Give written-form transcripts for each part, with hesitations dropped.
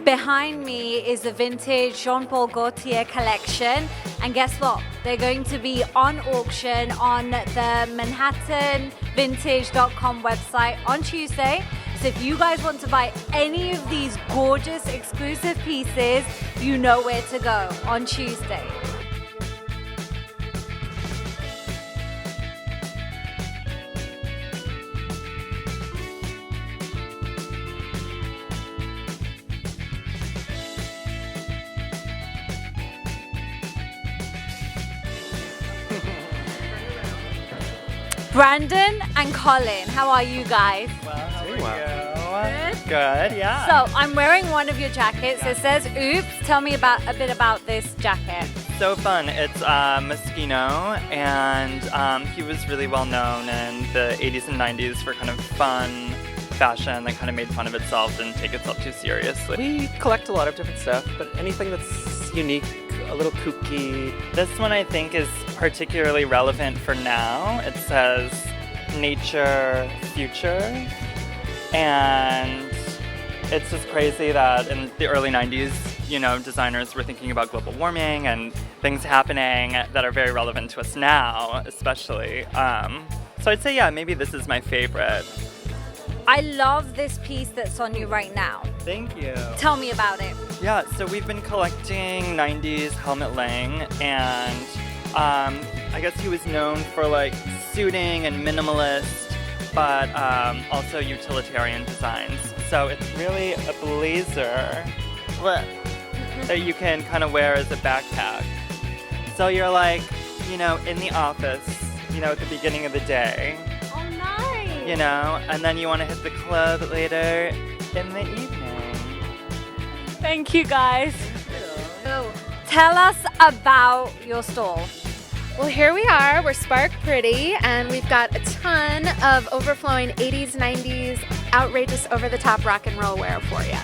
Behind me is a vintage Jean-Paul Gaultier collection. And guess what? They're going to be on auction on the manhattanvintage.com website on Tuesday. So if you guys want to buy any of these gorgeous exclusive pieces, you know where to go on Tuesday. Brandon and Colin, how are you guys? Well, how are you? Good? Good, yeah. So I'm wearing one of your jackets. It says Oops. Tell me a bit about this jacket. So fun. It's Moschino, and he was really well known in the 80s and 90s for kind of fun fashion that kind of made fun of itself and take itself too seriously. We collect a lot of different stuff, but anything that's unique, a little kooky. This one I think is particularly relevant for now. It says nature, future, and it's just crazy that in the early 90s, you know, designers were thinking about global warming and things happening that are very relevant to us now, especially. So I'd say, yeah, maybe this is my favorite. I love this piece that's on you right now. Thank you. Tell me about it. Yeah, so we've been collecting 90s Helmut Lang, and I guess he was known for like suiting and minimalist, but also utilitarian designs. So it's really a blazer that you can kind of wear as a backpack. So you're like, you know, in the office, you know, at the beginning of the day. Oh, nice. You know, and then you want to hit the club later in the evening. Thank you, guys. So, tell us about your stall. Well, here we are. We're Spark Pretty, and we've got a ton of overflowing 80s, 90s, outrageous, over-the-top rock and roll wear for you.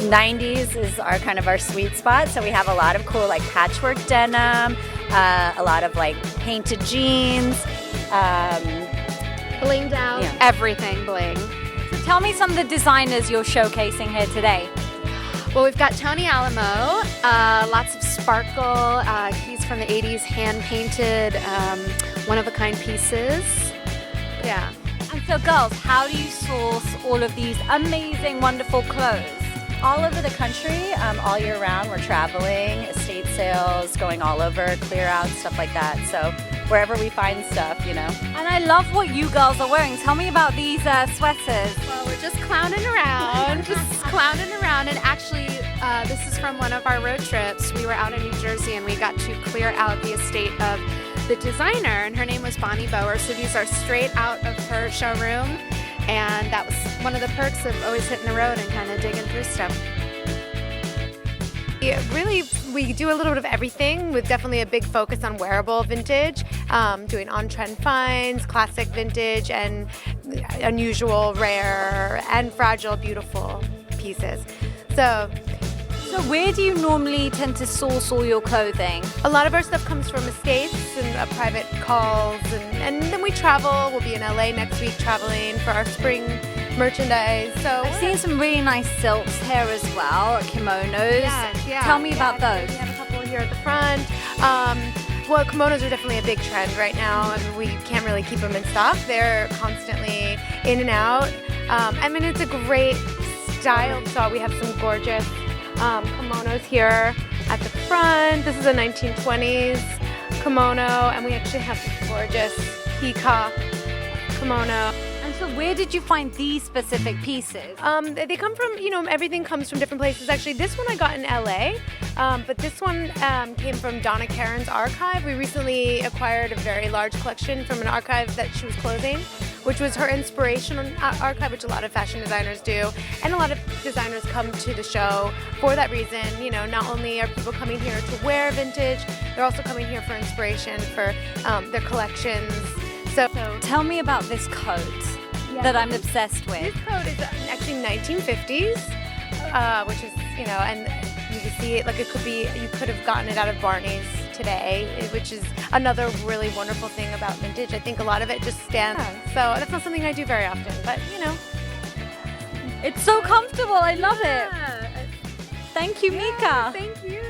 90s is our kind of our sweet spot, so we have a lot of cool like patchwork denim, a lot of like painted jeans, Blinged out, everything bling. So tell me some of the designers you're showcasing here today. Well, we've got Tony Alamo, lots of sparkle. He's from the 80s, hand-painted, one-of-a-kind pieces. Yeah. And so girls, how do you source all of these amazing, wonderful clothes? all over the country, all year round. We're traveling, estate sales, going all over, clear out, stuff like that. So wherever we find stuff, you know. And I love what you girls are wearing. Tell me about these sweaters. Well, we're just clowning around, and actually this is from one of our road trips. We were out in New Jersey and we got to clear out the estate of the designer, and her name was Bonnie Bower, so these are straight out of her showroom, and that was one of the perks of always hitting the road and kind of digging through stuff. Yeah, really, we do a little bit of everything with definitely a big focus on wearable vintage, doing on-trend finds, classic vintage, and unusual, rare, and fragile, beautiful pieces. So where do you normally tend to source all your clothing? A lot of our stuff comes from estates and private calls, and then we travel. We'll be in LA next week traveling for our spring merchandise. So I've seen some really nice silks here as well, kimonos. Yeah. Tell me about those. We have a couple here at the front. Well, kimonos are definitely a big trend right now, and we can't really keep them in stock. They're constantly in and out. I mean, it's a great style. So we have some gorgeous kimonos here at the front. This is a 1920s kimono, and we actually have this gorgeous peacock kimono. And so where did you find these specific pieces? They come from, everything comes from different places. Actually, this one I got in LA, but this one came from Donna Karen's archive. We recently acquired a very large collection from an archive that she was closing, which was her inspiration archive, which a lot of fashion designers do. And a lot of designers come to the show for that reason. Not only are people coming here to wear vintage, they're also coming here for inspiration for their collections. So tell me about this coat that I'm obsessed with. This coat is actually 1950s, which is, and you can see it like it could be, you could have gotten it out of Barney's today, which is another really wonderful thing about vintage. I think a lot of it just stands. So that's not something I do very often, but It's so comfortable. I love it. Thank you, Mika. Thank you.